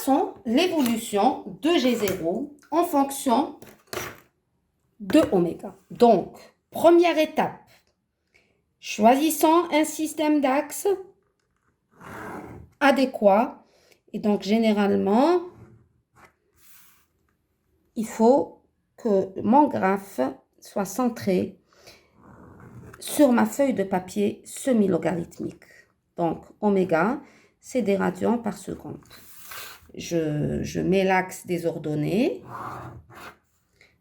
traçons l'évolution de G0 en fonction de oméga. Donc, première étape, choisissons un système d'axes adéquat. Et donc, généralement, il faut que mon graphe soit centré sur ma feuille de papier semi-logarithmique. Donc, oméga, c'est des radians par seconde. Je mets l'axe des ordonnées.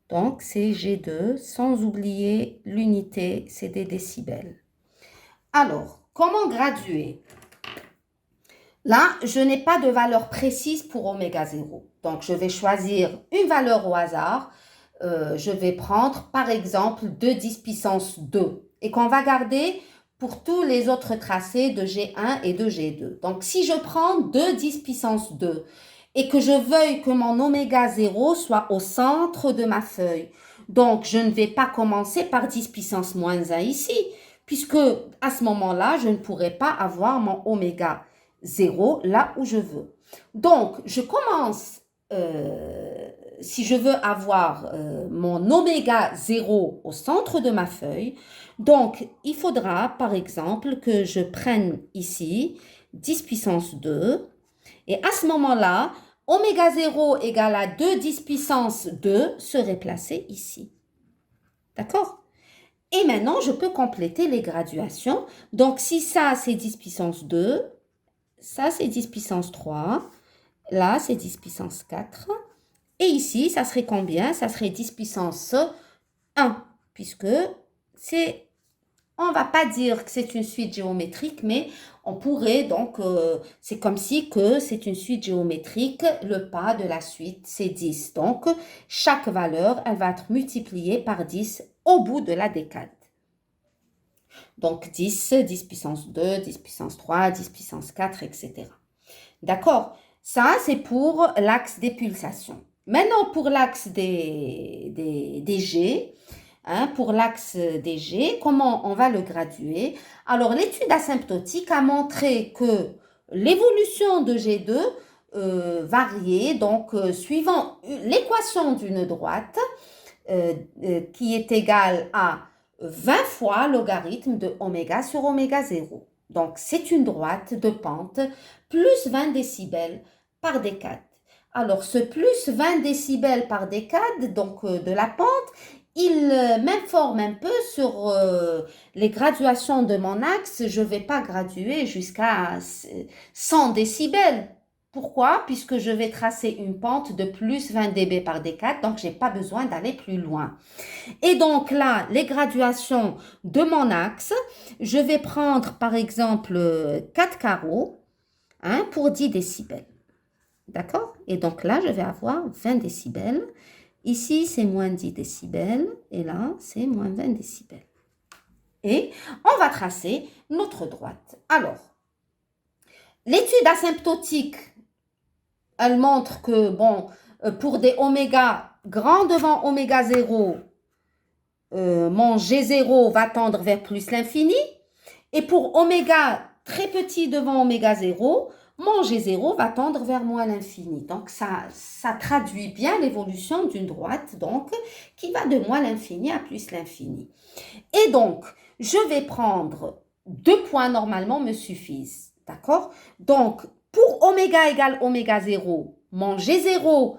Donc, c'est G2, sans oublier l'unité, c'est des décibels. Alors, comment graduer? Là, je n'ai pas de valeur précise pour oméga 0. Donc, je vais choisir une valeur au hasard. Je vais prendre, par exemple, 2 puissance 2. Et qu'on va garder pour tous les autres tracés de G1 et de G2. Donc, si je prends 2 puissance 2 et que je veuille que mon oméga 0 soit au centre de ma feuille, donc je ne vais pas commencer par 10 puissance moins 1 ici, puisque à ce moment-là, je ne pourrai pas avoir mon oméga 0 là où je veux. Donc, je commence, si je veux avoir mon oméga 0 au centre de ma feuille, donc il faudra par exemple que je prenne ici 10 puissance 2 et à ce moment-là, oméga 0 égale à 2 10 puissance 2 serait placé ici. D'accord? Et maintenant, je peux compléter les graduations. Donc, si ça, c'est 10 puissance 2, ça, c'est 10 puissance 3. Là, c'est 10 puissance 4. Et ici, ça serait combien? Ça serait 10 puissance 1, puisque c'est... On ne va pas dire que c'est une suite géométrique, mais on pourrait donc... c'est comme si que c'est une suite géométrique. Le pas de la suite, c'est 10. Donc, chaque valeur, elle va être multipliée par 10 au bout de la décade. Donc, 10, 10 puissance 2, 10 puissance 3, 10 puissance 4, etc. D'accord? Ça, c'est pour l'axe des pulsations. Maintenant, pour l'axe des G, pour l'axe des G, comment on va le graduer? Alors, l'étude asymptotique a montré que l'évolution de G2 variait, donc suivant l'équation d'une droite qui est égale à 20 fois logarithme de oméga sur oméga 0. Donc, c'est une droite de pente plus 20 décibels par décade. Alors, ce plus 20 décibels par décade, donc de la pente, il m'informe un peu sur les graduations de mon axe. Je ne vais pas graduer jusqu'à 100 décibels. Pourquoi? Puisque je vais tracer une pente de plus 20 dB par décade, donc je n'ai pas besoin d'aller plus loin. Et donc là, les graduations de mon axe, je vais prendre par exemple 4 carreaux pour 10 décibels. D'accord? Et donc là, je vais avoir 20 décibels. Ici, c'est moins 10 décibels. Et là, c'est moins 20 décibels. Et on va tracer notre droite. Alors, l'étude asymptotique, elle montre que, bon, pour des oméga grands devant oméga 0, mon G0 va tendre vers plus l'infini. Et pour oméga très petit devant oméga 0, mon G0 va tendre vers moins l'infini. Donc, ça traduit bien l'évolution d'une droite, donc, qui va de moins l'infini à plus l'infini. Et donc, je vais prendre 2 points normalement me suffisent. D'accord? Donc, pour oméga égale oméga 0, mon G0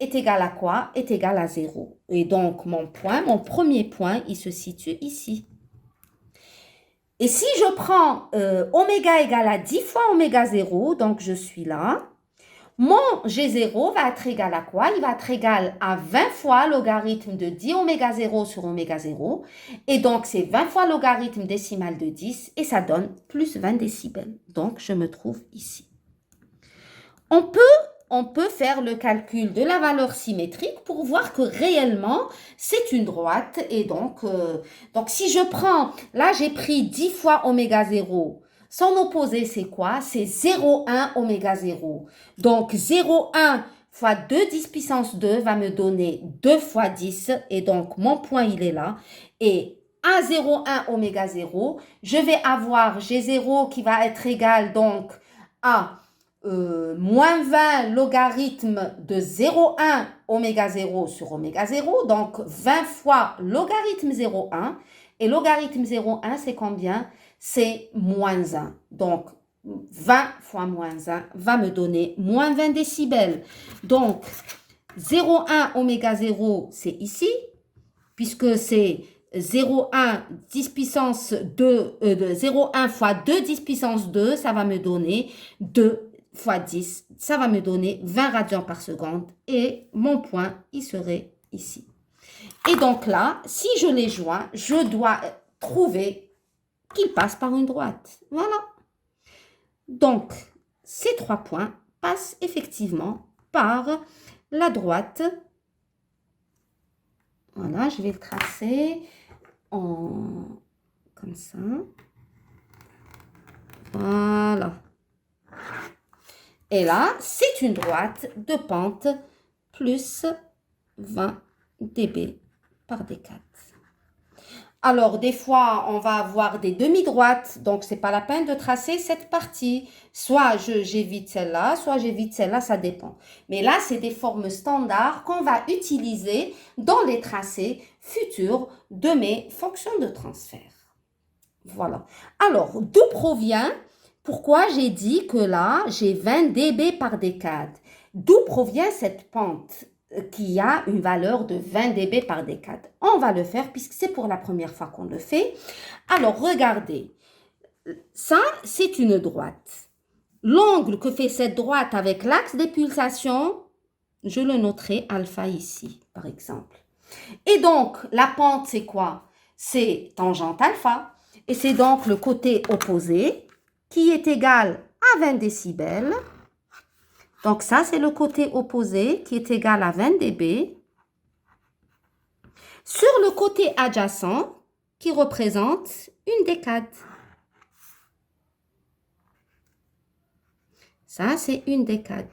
est égal à quoi? Est égal à 0. Et donc, mon premier point, il se situe ici. Et si je prends oméga égale à 10 fois oméga 0, donc je suis là, mon G0 va être égal à quoi? Il va être égal à 20 fois logarithme de 10 oméga 0 sur oméga 0. Et donc, c'est 20 fois logarithme décimal de 10 et ça donne plus 20 décibels. Donc, je me trouve ici. On peut faire le calcul de la valeur symétrique pour voir que réellement, c'est une droite. Et donc si je prends, là, j'ai pris 10 fois oméga 0. Son opposé, c'est quoi? C'est 0,1 oméga 0. Donc, 0,1 fois 2 10 puissance 2 va me donner 2 fois 10. Et donc, mon point, il est là. Et à 0,1 oméga 0, je vais avoir G0 qui va être égal donc à moins 20 logarithme de 0,1 oméga 0 sur oméga 0, donc 20 fois logarithme 0,1. Et logarithme 0,1, c'est combien? C'est moins 1. Donc, 20 fois moins 1 va me donner moins 20 décibels. Donc, 0,1 oméga 0, c'est ici, puisque c'est 0,1 10 puissance 2, 0,1 fois 2 10 puissance 2, ça va me donner 2 fois 10, ça va me donner 20 radians par seconde. Et mon point, il serait ici. Et donc là, si je les joins, je dois trouver qu'ils passent par une droite. Voilà. Donc, ces 3 points passent effectivement par la droite. Voilà, je vais le tracer comme ça. Voilà. Et là, c'est une droite de pente plus 20 dB par D4. Alors, des fois, on va avoir des demi-droites, donc c'est pas la peine de tracer cette partie. Soit j'évite celle-là, soit j'évite celle-là, ça dépend. Mais là, c'est des formes standards qu'on va utiliser dans les tracés futurs de mes fonctions de transfert. Voilà. Alors, d'où provient, pourquoi j'ai dit que là, j'ai 20 dB par décade? D'où provient cette pente qui a une valeur de 20 dB par décade? On va le faire puisque c'est pour la première fois qu'on le fait. Alors, regardez. Ça, c'est une droite. L'angle que fait cette droite avec l'axe des pulsations, je le noterai alpha ici, par exemple. Et donc, la pente, c'est quoi? C'est tangente alpha. Et c'est donc le côté opposé qui est égal à 20 décibels. Donc ça, c'est le côté opposé qui est égal à 20 dB. Sur le côté adjacent qui représente une décade. Ça, c'est une décade.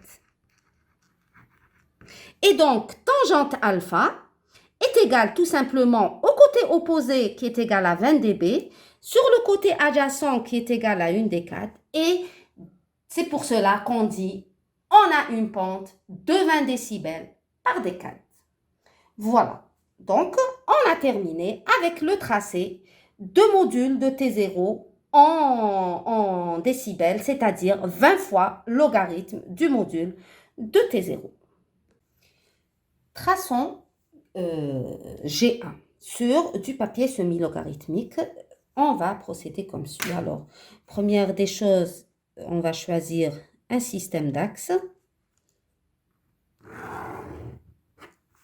Et donc, tangente alpha est égal tout simplement au côté opposé qui est égal à 20 dB, sur le côté adjacent qui est égal à une décade. Et c'est pour cela qu'on dit on a une pente de 20 décibels par décade. Voilà. Donc, on a terminé avec le tracé de modules de T0 en décibels, c'est-à-dire 20 fois logarithme du module de T0. Traçons G1 sur du papier semi-logarithmique. On va procéder comme suit. Alors, première des choses, on va choisir un système d'axes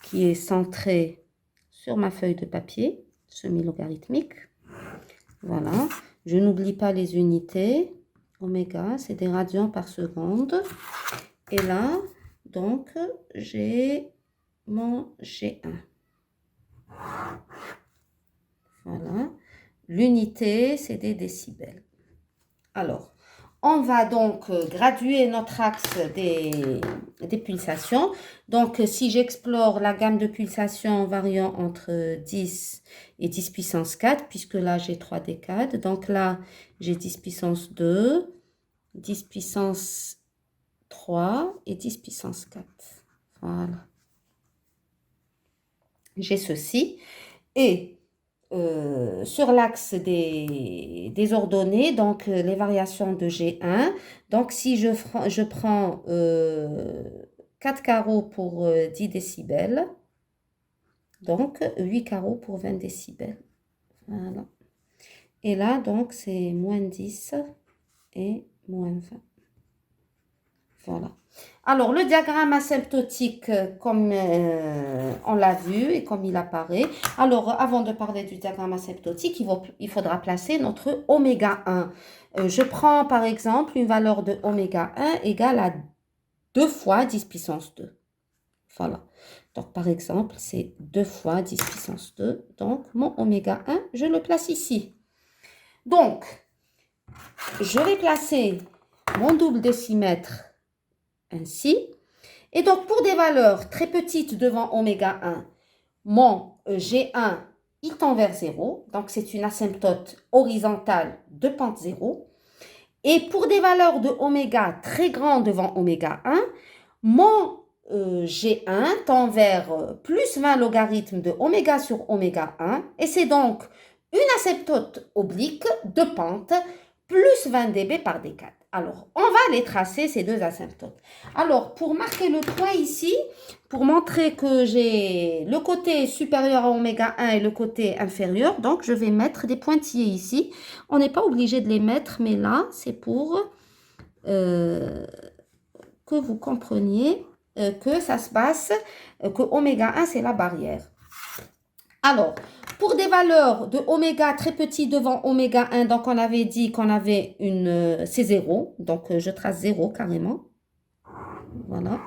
qui est centré sur ma feuille de papier semi-logarithmique. Voilà. Je n'oublie pas les unités. Oméga, c'est des radians par seconde. Et là, donc, j'ai mon G1. Voilà. L'unité, c'est des décibels. Alors, on va donc graduer notre axe des pulsations. Donc, si j'explore la gamme de pulsations variant entre 10 et 10 puissance 4, puisque là, j'ai 3 décades. Donc là, j'ai 10 puissance 2, 10 puissance 3 et 10 puissance 4. Voilà. J'ai ceci. Et sur l'axe des ordonnées, donc les variations de G1. Donc, si je prends 4 carreaux pour 10 décibels, donc 8 carreaux pour 20 décibels. Voilà. Et là, donc, c'est moins 10 et moins 20. Voilà. Alors, le diagramme asymptotique, comme on l'a vu et comme il apparaît. Alors, avant de parler du diagramme asymptotique, il faudra placer notre oméga 1. Je prends, par exemple, une valeur de oméga 1 égale à 2 fois 10 puissance 2. Voilà. Donc, par exemple, c'est 2 fois 10 puissance 2. Donc, mon oméga 1, je le place ici. Donc, je vais placer mon double décimètre ainsi. Et donc, pour des valeurs très petites devant oméga 1, mon G1, il tend vers 0. Donc, c'est une asymptote horizontale de pente 0. Et pour des valeurs de oméga très grandes devant oméga 1, mon G1 tend vers plus 20 logarithmes de oméga sur oméga 1, et c'est donc une asymptote oblique de pente plus 20 dB par D4. Alors, on va les tracer, ces deux asymptotes. Alors, pour marquer le point ici, pour montrer que j'ai le côté supérieur à oméga 1 et le côté inférieur, donc je vais mettre des pointillés ici. On n'est pas obligé de les mettre, mais là, c'est pour que vous compreniez que ça se passe, que oméga 1, c'est la barrière. Alors, pour des valeurs de oméga très petit devant oméga 1, donc on avait dit qu'on avait une... c'est 0, donc je trace 0 carrément. Voilà.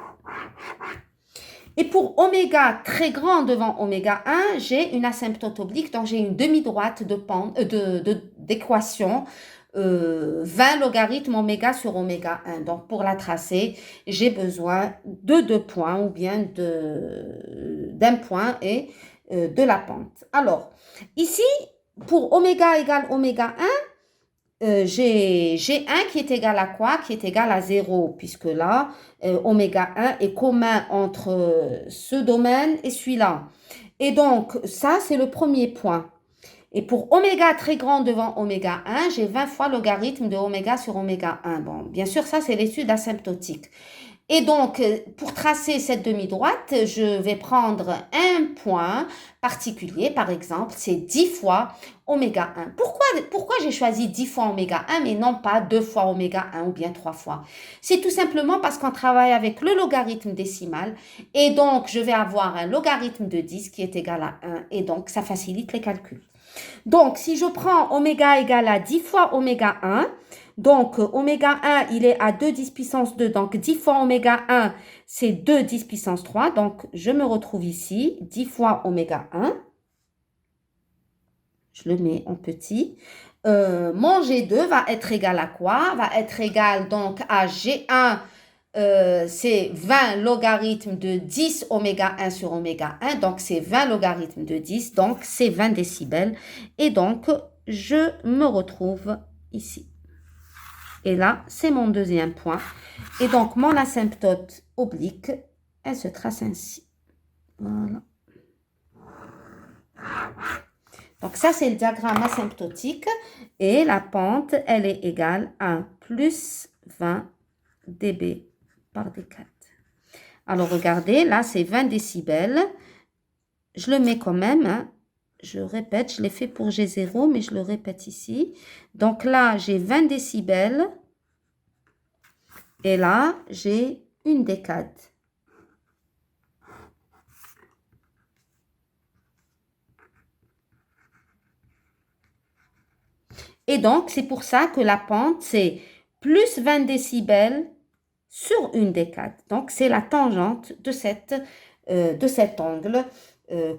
Et pour oméga très grand devant oméga 1, j'ai une asymptote oblique, donc j'ai une demi-droite d'équation 20 logarithmes oméga sur oméga 1. Donc pour la tracer, j'ai besoin de 2 points ou bien d'un point et de la pente. Alors, ici, pour oméga égale oméga 1, j'ai 1 qui est égal à quoi? Qui est égal à 0, puisque là, oméga 1 est commun entre ce domaine et celui-là. Et donc, ça, c'est le premier point. Et pour oméga très grand devant oméga 1, j'ai 20 fois logarithme de oméga sur oméga 1. Bon, bien sûr, ça, c'est l'étude asymptotique. Et donc, pour tracer cette demi-droite, je vais prendre un point particulier, par exemple, c'est 10 fois oméga 1. Pourquoi j'ai choisi 10 fois oméga 1, mais non pas 2 fois oméga 1 ou bien 3 fois? C'est tout simplement parce qu'on travaille avec le logarithme décimal, et donc je vais avoir un logarithme de 10 qui est égal à 1, et donc ça facilite les calculs. Donc, si je prends oméga égale à 10 fois oméga 1, donc oméga 1, il est à 2 10 puissance 2, donc 10 fois oméga 1, c'est 2 10 puissance 3, donc je me retrouve ici, 10 fois oméga 1, je le mets en petit. Mon G2 va être égal à quoi? Va être égal donc à G1, c'est 20 logarithmes de 10 oméga 1 sur oméga 1, donc c'est 20 logarithmes de 10, donc c'est 20 décibels. Et donc, je me retrouve ici. Et là, c'est mon deuxième point. Et donc, mon asymptote oblique, elle se trace ainsi. Voilà. Donc, ça, c'est le diagramme asymptotique. Et la pente, elle est égale à plus 20 dB par D4. Alors, regardez, là, c'est 20 décibels. Je le mets quand même, hein. Je répète, je l'ai fait pour G0, mais je le répète ici. Donc là, j'ai 20 décibels. Et là, j'ai une décade. Et donc, c'est pour ça que la pente, c'est plus 20 décibels sur une décade. Donc, c'est la tangente de cet angle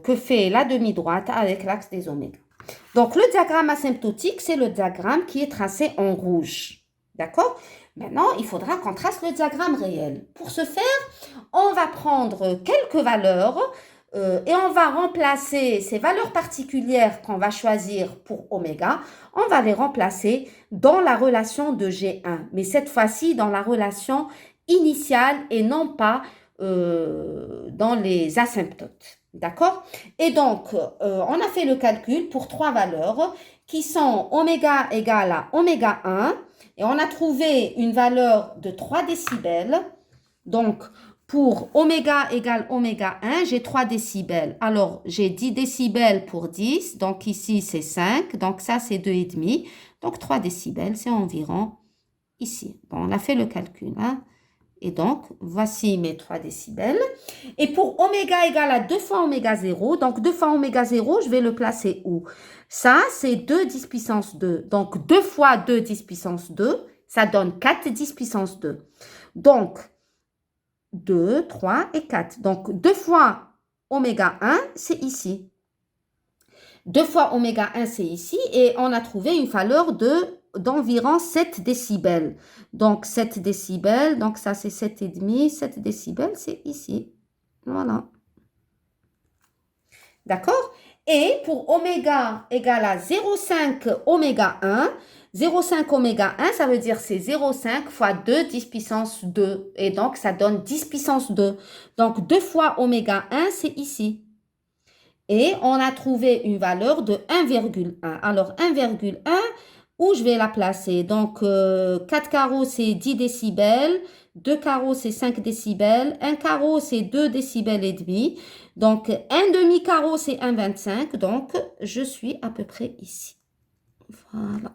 que fait la demi-droite avec l'axe des oméga. Donc, le diagramme asymptotique, c'est le diagramme qui est tracé en rouge. D'accord? Maintenant, il faudra qu'on trace le diagramme réel. Pour ce faire, on va prendre quelques valeurs et on va remplacer ces valeurs particulières qu'on va choisir pour oméga, on va les remplacer dans la relation de G1, mais cette fois-ci dans la relation initiale et non pas dans les asymptotes. D'accord? Et donc, on a fait le calcul pour 3 valeurs qui sont oméga égale à oméga 1 et on a trouvé une valeur de 3 décibels. Donc, pour oméga égale oméga 1, j'ai 3 décibels. Alors, j'ai 10 décibels pour 10. Donc, ici, c'est 5. Donc, ça, c'est 2,5. Donc, 3 décibels, c'est environ ici. Bon, on a fait le calcul. Hein? Et donc, voici mes 3 décibels. Et pour oméga égale à 2 fois oméga 0, donc 2 fois oméga 0, je vais le placer où? Ça, c'est 2 10 puissance 2. Donc, 2 fois 2 10 puissance 2, ça donne 4 10 puissance 2. Donc, 2, 3 et 4. Donc, 2 fois oméga 1, c'est ici. 2 fois oméga 1, c'est ici. Et on a trouvé une valeur d'environ 7 décibels. Donc, 7 décibels. Donc, ça, c'est 7,5. 7 décibels, c'est ici. Voilà. D'accord? Et pour oméga égale à 0,5 oméga 1, 0,5 oméga 1, ça veut dire c'est 0,5 fois 2 10 puissance 2. Et donc, ça donne 10 puissance 2. Donc, 2 fois oméga 1, c'est ici. Et on a trouvé une valeur de 1,1. Alors, 1,1, où je vais la placer? Donc, 4 carreaux, c'est 10 décibels. 2 carreaux, c'est 5 décibels. 1 carreau, c'est 2 décibels et demi. Donc, un demi-carreau, c'est 1,25. Donc, je suis à peu près ici. Voilà.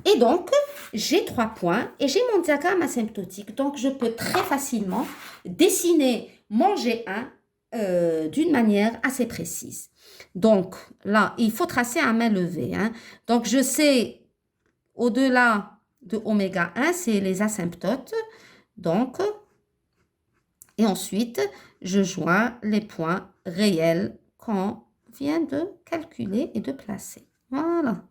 Et donc, j'ai 3 points et j'ai mon diagramme asymptotique. Donc, je peux très facilement dessiner mon G1 d'une manière assez précise. Donc, là, il faut tracer à main levée. Hein. Donc, je sais, au-delà de oméga 1, c'est les asymptotes. Donc, et ensuite, je joins les points réels qu'on vient de calculer et de placer. Voilà.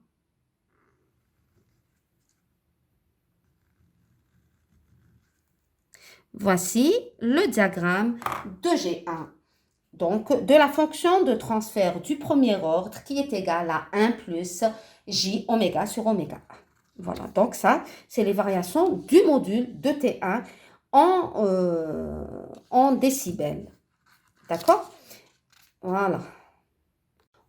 Voici le diagramme de G1. Donc, de la fonction de transfert du premier ordre qui est égale à 1 plus J oméga sur oméga 1. Voilà, donc ça, c'est les variations du module de T1 en décibels. D'accord? Voilà.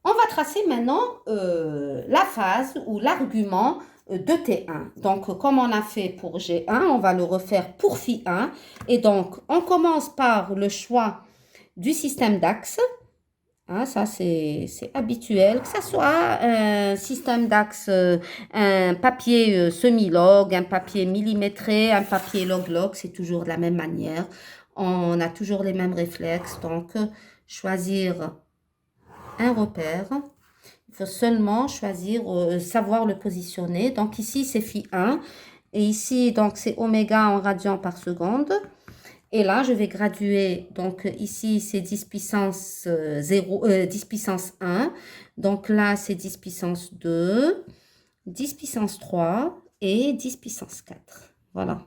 On va tracer maintenant la phase ou l'argument de T1. Donc, comme on a fait pour G1, on va le refaire pour Φ1. Et donc, on commence par le choix du système d'axe. Hein, ça, c'est habituel. Que ce soit un système d'axe, un papier semi-log, un papier millimétré, un papier log-log, c'est toujours de la même manière. On a toujours les mêmes réflexes. Donc, choisir un repère. Il faut seulement choisir, savoir le positionner. Donc, ici, c'est Φ1. Et ici, donc, c'est oméga en radians par seconde. Et là, je vais graduer. Donc, ici, c'est 10 puissance 10 puissance 1. Donc, là, c'est 10 puissance 2, 10 puissance 3 et 10 puissance 4. Voilà.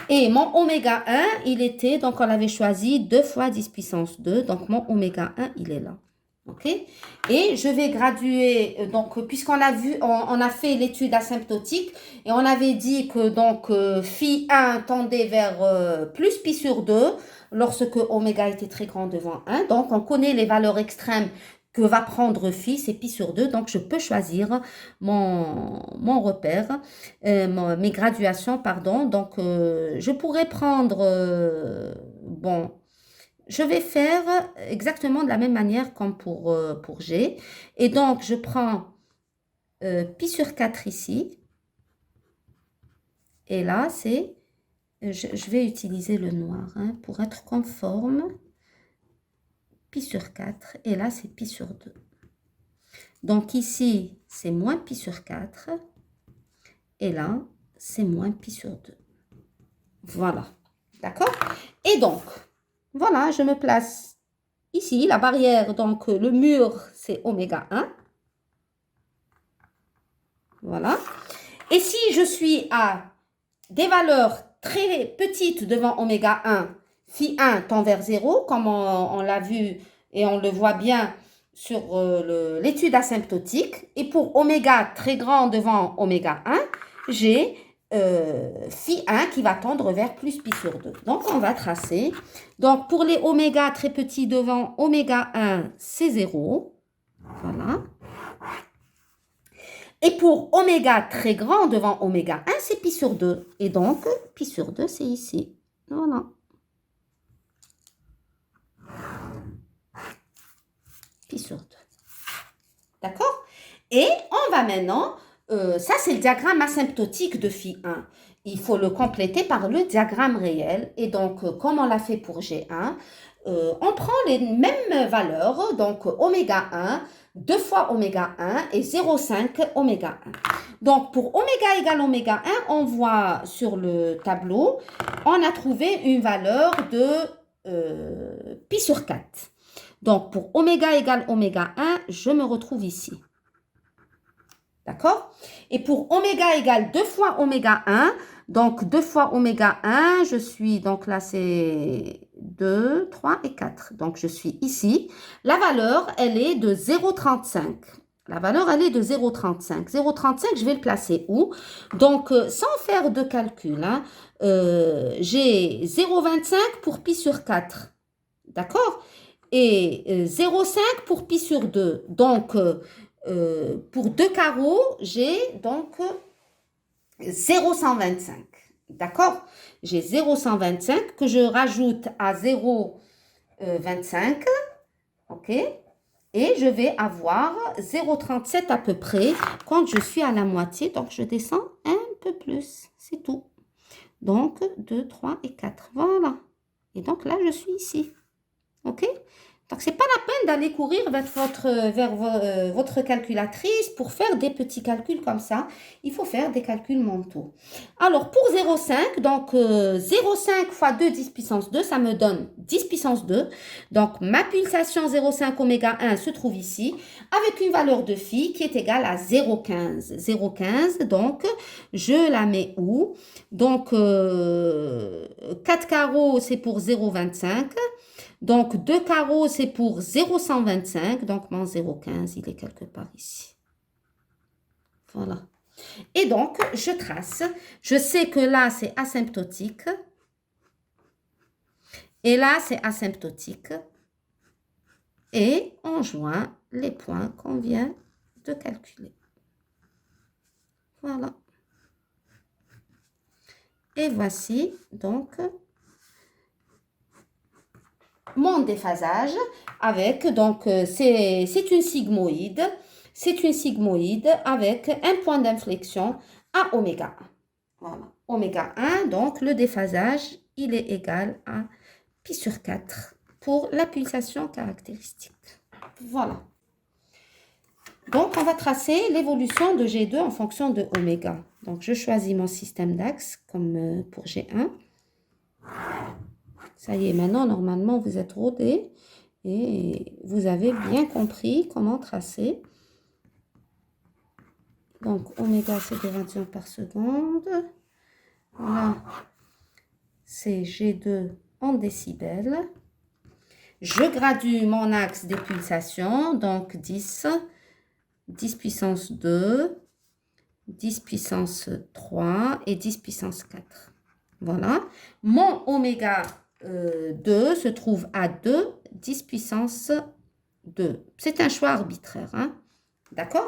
Et mon oméga 1, il était, donc, on avait choisi 2 fois 10 puissance 2. Donc, mon oméga 1, il est là. OK? Et je vais graduer, donc, puisqu'on a vu, on a fait l'étude asymptotique et on avait dit que, donc, Φ1 tendait vers plus pi sur 2 lorsque oméga était très grand devant 1. Donc, on connaît les valeurs extrêmes que va prendre Φ, c'est pi sur 2. Donc, je peux choisir mon repère, mes graduations, pardon. Donc, je pourrais prendre, bon, je vais faire exactement de la même manière comme pour G. Et donc, je prends pi sur 4 ici. Et là, c'est... Je vais utiliser le noir hein, pour être conforme. Pi sur 4. Et là, c'est pi sur 2. Donc, ici, c'est moins pi sur 4. Et là, c'est moins pi sur 2. Voilà. D'accord? Et donc, voilà, je me place ici, la barrière, donc le mur, c'est oméga 1. Voilà. Et si je suis à des valeurs très petites devant oméga 1, Φ1 tend vers 0, comme on l'a vu et on le voit bien sur l'étude asymptotique. Et pour oméga très grand devant oméga 1, j'ai Φ1 qui va tendre vers plus pi sur 2. Donc, on va tracer. Donc, pour les oméga très petits devant oméga 1, c'est 0. Voilà. Et pour oméga très grand devant oméga 1, c'est pi sur 2. Et donc, pi sur 2, c'est ici. Voilà. Pi sur 2. D'accord? Et on va maintenant... ça, c'est le diagramme asymptotique de Φ1. Il faut le compléter par le diagramme réel. Et donc, comme on l'a fait pour G1, on prend les mêmes valeurs, donc oméga 1, 2 fois oméga 1 et 0,5 oméga 1. Donc, pour oméga égale oméga 1, on voit sur le tableau, on a trouvé une valeur de pi sur 4. Donc, pour oméga égale oméga 1, je me retrouve ici. D'accord? Et pour oméga égale 2 fois oméga 1, donc 2 fois oméga 1, je suis, donc là c'est 2, 3 et 4. Donc, je suis ici. La valeur, elle est de 0,35. La valeur, elle est de 0,35. 0,35, je vais le placer où? Donc, sans faire de calcul, hein, j'ai 0,25 pour pi sur 4. D'accord? Et 0,5 pour pi sur 2. Donc, pour 2 carreaux, j'ai donc 0,125. D'accord? J'ai 0,125 que je rajoute à 0,25. OK? Et je vais avoir 0,37 à peu près quand je suis à la moitié. Donc, je descends un peu plus. C'est tout. Donc, 2, 3 et 4. Voilà. Et donc, là, je suis ici. OK? Donc, ce n'est pas la peine d'aller courir vers votre calculatrice pour faire des petits calculs comme ça. Il faut faire des calculs mentaux. Alors, pour 0,5, donc 0,5 fois 2, 10 puissance 2, ça me donne 10 puissance 2. Donc, ma pulsation 0,5 oméga 1 se trouve ici avec une valeur de phi qui est égale à 0,15. 0,15, donc, je la mets où? Donc, 4 carreaux, c'est pour 0,25. Donc, 2 carreaux, c'est pour 0,125. Donc, mon 0,15, il est quelque part ici. Voilà. Et donc, je trace. Je sais que là, c'est asymptotique. Et là, c'est asymptotique. Et on joint les points qu'on vient de calculer. Voilà. Et voici donc mon déphasage avec, donc, c'est une sigmoïde. C'est une sigmoïde avec un point d'inflexion à oméga 1. Voilà. Oméga 1, donc le déphasage, il est égal à pi sur 4 pour la pulsation caractéristique. Voilà. Donc, on va tracer l'évolution de G2 en fonction de oméga. Donc, je choisis mon système d'axe comme pour G1. Ça y est, maintenant, normalement, vous êtes rodé et vous avez bien compris comment tracer. Donc, oméga, c'est des radians par seconde. Là, c'est G2 en décibels. Je gradue mon axe des pulsations, donc 10, 10 puissance 2, 10 puissance 3 et 10 puissance 4. Voilà. Mon oméga 2 se trouve à 2, 10 puissance 2. C'est un choix arbitraire, hein? D'accord?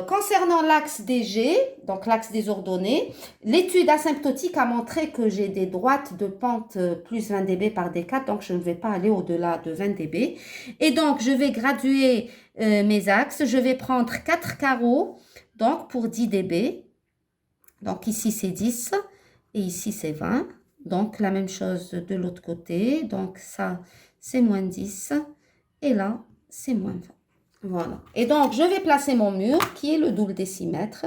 Concernant l'axe des G, donc l'axe des ordonnées, l'étude asymptotique a montré que j'ai des droites de pente plus 20 dB par D4, donc je ne vais pas aller au-delà de 20 dB. Et donc, je vais graduer mes axes. Je vais prendre 4 carreaux, donc pour 10 dB. Donc ici, c'est 10 et ici, c'est 20. Donc, la même chose de l'autre côté. Donc, ça, c'est moins 10 et là, c'est moins 20. Voilà. Et donc, je vais placer mon mur qui est le double décimètre.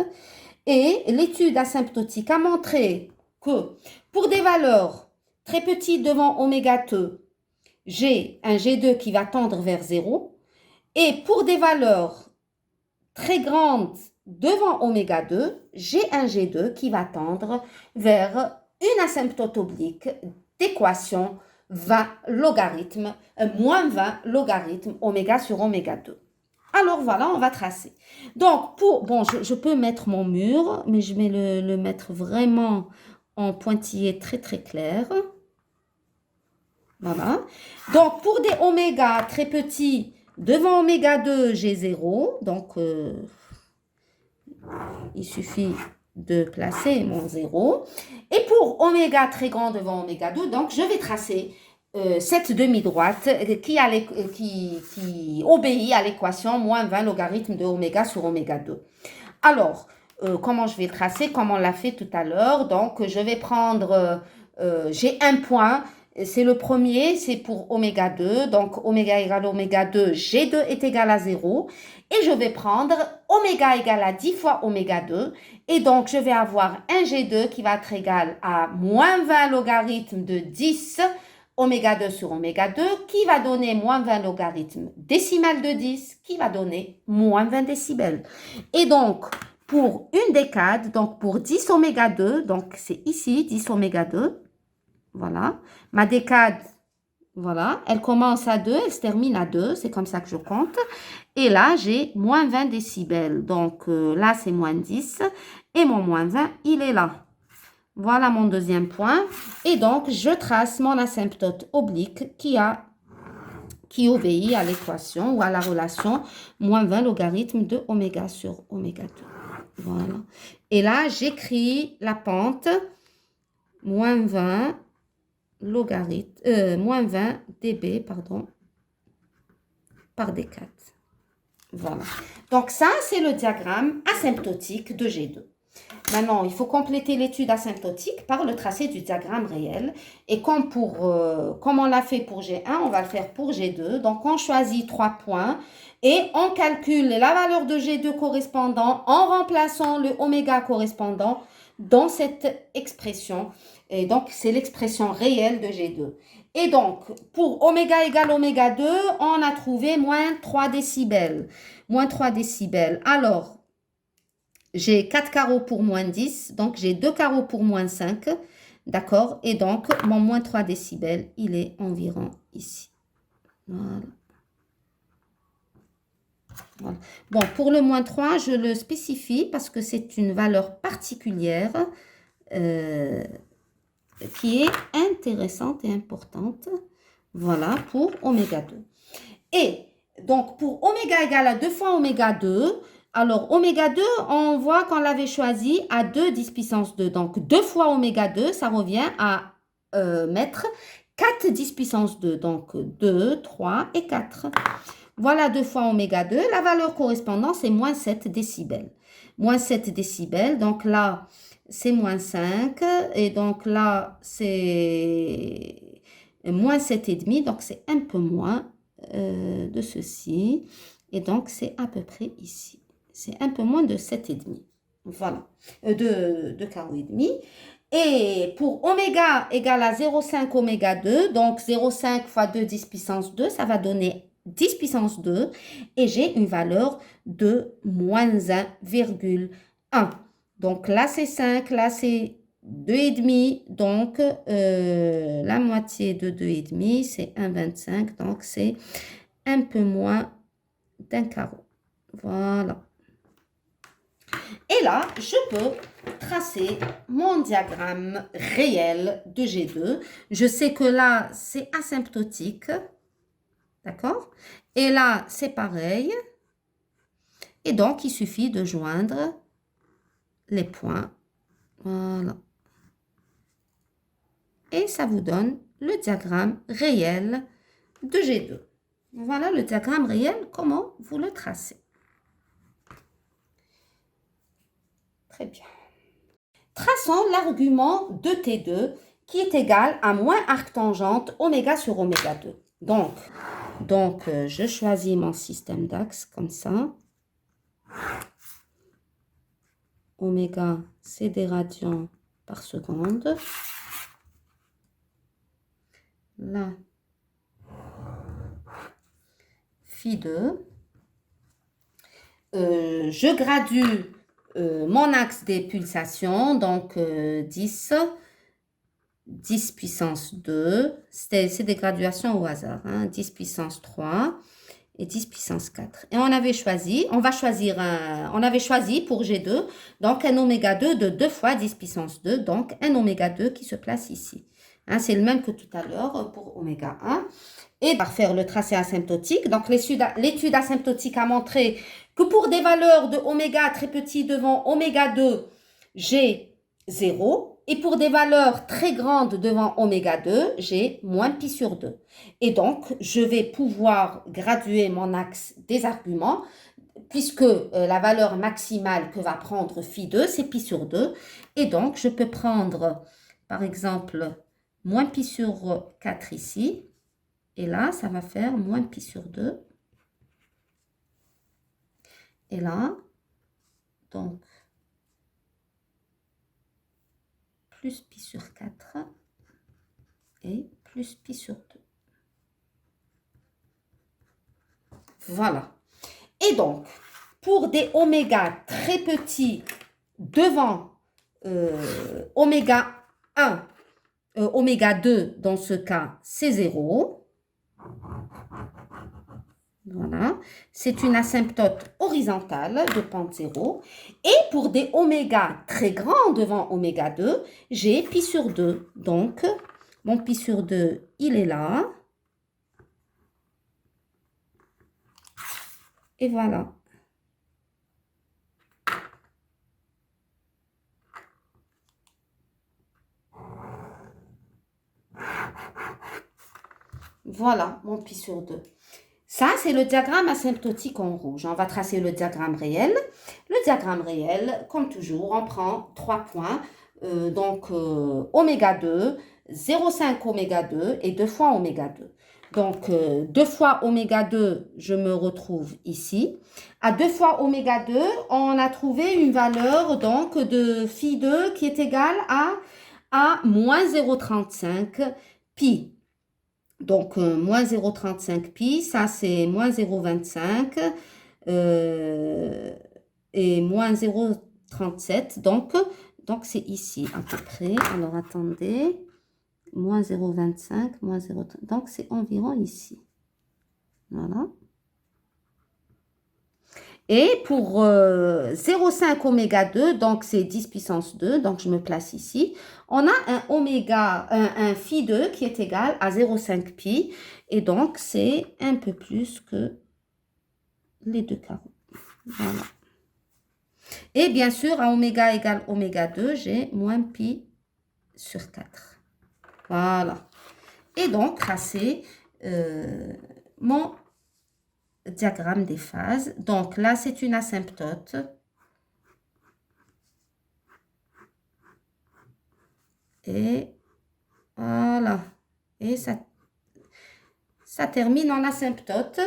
Et l'étude asymptotique a montré que pour des valeurs très petites devant oméga 2, j'ai un G2 qui va tendre vers 0. Et pour des valeurs très grandes devant oméga 2, j'ai un G2 qui va tendre vers une asymptote oblique d'équation 20 logarithme, moins 20 logarithme oméga sur oméga 2. Alors voilà, on va tracer. Donc, je peux mettre mon mur, mais je vais le mettre vraiment en pointillé très très clair. Voilà. Donc, pour des oméga très petits, devant oméga 2, j'ai 0. Donc, il suffit de placer mon 0. Et pour oméga très grand devant oméga 2, donc je vais tracer cette demi-droite qui obéit à l'équation moins 20 logarithme de oméga sur oméga 2. Alors, comment je vais tracer? Comme on l'a fait tout à l'heure. Donc, je vais prendre, j'ai un point. C'est le premier, c'est pour oméga 2. Donc, oméga égale oméga 2, G2 est égal à 0. Et je vais prendre oméga égale à 10 fois oméga 2. Et donc, je vais avoir un G2 qui va être égal à moins 20 logarithme de 10 oméga 2 sur oméga 2, qui va donner moins 20 logarithme décimal de 10, qui va donner moins 20 décibels. Et donc, pour une décade, donc pour 10 oméga 2, donc c'est ici 10 oméga 2, voilà. Ma décade, Voilà, elle commence à 2, elle se termine à 2, c'est comme ça que je compte. Et là, j'ai moins 20 décibels. Donc là, c'est moins 10. Et mon moins 20, il est là. Voilà mon deuxième point. Et donc, je trace mon asymptote oblique qui obéit à l'équation ou à la relation moins 20 logarithme de oméga sur oméga 2. Voilà. Et là, j'écris la pente moins 20 moins 20 dB, pardon, par D4. Voilà. Donc ça, c'est le diagramme asymptotique de G2. Maintenant, il faut compléter l'étude asymptotique par le tracé du diagramme réel. Et comme on l'a fait pour G1, on va le faire pour G2. Donc, on choisit 3 points et on calcule la valeur de G2 correspondant en remplaçant le oméga correspondant dans cette expression. Et donc, c'est l'expression réelle de G2. Et donc, pour oméga égale oméga 2, on a trouvé moins 3 décibels. Moins 3 décibels. Alors, j'ai 4 carreaux pour moins 10, donc j'ai 2 carreaux pour moins 5, d'accord? Et donc, mon moins 3 décibels, il est environ ici. Voilà. Voilà. Bon, pour le moins 3, je le spécifie parce que c'est une valeur particulière qui est intéressante et importante. Voilà, pour oméga 2. Et donc, pour oméga égale à 2 fois oméga 2, alors oméga 2, on voit qu'on l'avait choisi à 2 10 puissance 2. Donc, 2 fois oméga 2, ça revient à mettre 4 10 puissance 2. Donc, 2, 3 et 4. Voilà 2 fois oméga 2. La valeur correspondante, c'est moins 7 décibels. Moins 7 décibels. Donc là, c'est moins 5. Et donc là, c'est moins 7,5. Donc, c'est un peu moins de ceci. Et donc, c'est à peu près ici. C'est un peu moins de 7,5. Voilà. De carreau et demi. Et pour oméga égale à 0,5 oméga 2, donc 0,5 fois 2 10 puissance 2, ça va donner 10 puissance 2 et j'ai une valeur de moins 1,1. Donc là, c'est 5, là, c'est 2,5. Donc, la moitié de 2,5, c'est 1,25. Donc, c'est un peu moins d'un carreau. Voilà. Et là, je peux tracer mon diagramme réel de G2. Je sais que là, c'est asymptotique. D'accord? Et là, c'est pareil. Et donc, il suffit de joindre les points. Voilà. Et ça vous donne le diagramme réel de G2. Voilà le diagramme réel, comment vous le tracez. Très bien. Traçons l'argument de T2 qui est égal à moins arctangente oméga sur oméga 2. Donc je choisis mon système d'axes comme ça. Oméga, c'est des radians par seconde. Là, phi 2. Je gradue mon axe des pulsations, donc 10 puissance 2, c'est des graduations au hasard, hein, 10 puissance 3 et 10 puissance 4. Et on avait choisi pour G2, donc un oméga 2 de 2 fois 10 puissance 2, donc un oméga 2 qui se place ici. Hein, c'est le même que tout à l'heure pour oméga 1. Et par faire le tracé asymptotique, donc l'étude asymptotique a montré que pour des valeurs de oméga très petit devant oméga 2, j'ai 0. Et pour des valeurs très grandes devant oméga 2, j'ai moins pi sur 2. Et donc, je vais pouvoir graduer mon axe des arguments, puisque la valeur maximale que va prendre phi 2, c'est pi sur 2. Et donc, je peux prendre, par exemple, moins pi sur 4 ici. Et là, ça va faire moins pi sur 2. Et là, donc, plus pi sur 4 et plus pi sur 2. Voilà. Et donc, pour des oméga très petits devant oméga 1, oméga 2, dans ce cas, c'est 0. Voilà. C'est une asymptote horizontale de pente 0. Et pour des oméga très grands devant oméga 2, j'ai pi sur 2. Donc, mon pi sur 2, il est là. Et voilà. Voilà mon pi sur 2. Ça, c'est le diagramme asymptotique en rouge. On va tracer le diagramme réel. Le diagramme réel, comme toujours, on prend 3 points. Oméga 2, 0,5 oméga 2 et 2 fois oméga 2. Donc, 2 fois oméga 2, je me retrouve ici. À 2 fois oméga 2, on a trouvé une valeur donc, de phi 2 qui est égale à moins 0,35 pi. Donc, moins 0,35 pi, ça c'est moins 0,25 et moins 0,37. Donc c'est ici à peu près. Alors, attendez. Moins 0,25, moins 0,30. Donc, c'est environ ici. Voilà. Et pour 0,5 oméga 2, donc c'est 10 puissance 2, donc je me place ici. On a un phi 2 qui est égal à 0,5 pi, et donc c'est un peu plus que les deux carreaux. Voilà. Et bien sûr, à oméga égale oméga 2, j'ai moins pi sur 4. Voilà. Et donc, tracer mon diagramme des phases. Donc là, c'est une asymptote. Et voilà. Et ça termine en asymptote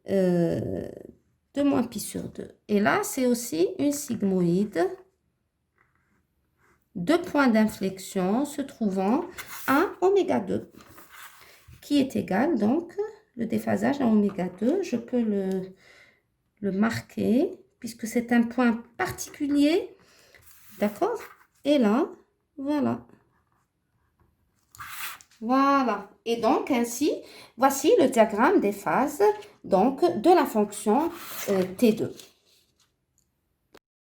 de moins pi sur 2. Et là, c'est aussi une sigmoïde. 2 points d'inflexion se trouvant à oméga 2, qui est égal, donc, le déphasage à oméga 2. Je peux le marquer, puisque c'est un point particulier. D'accord? Et là, voilà. Voilà. Et donc, ainsi, voici le diagramme des phases donc, de la fonction T2.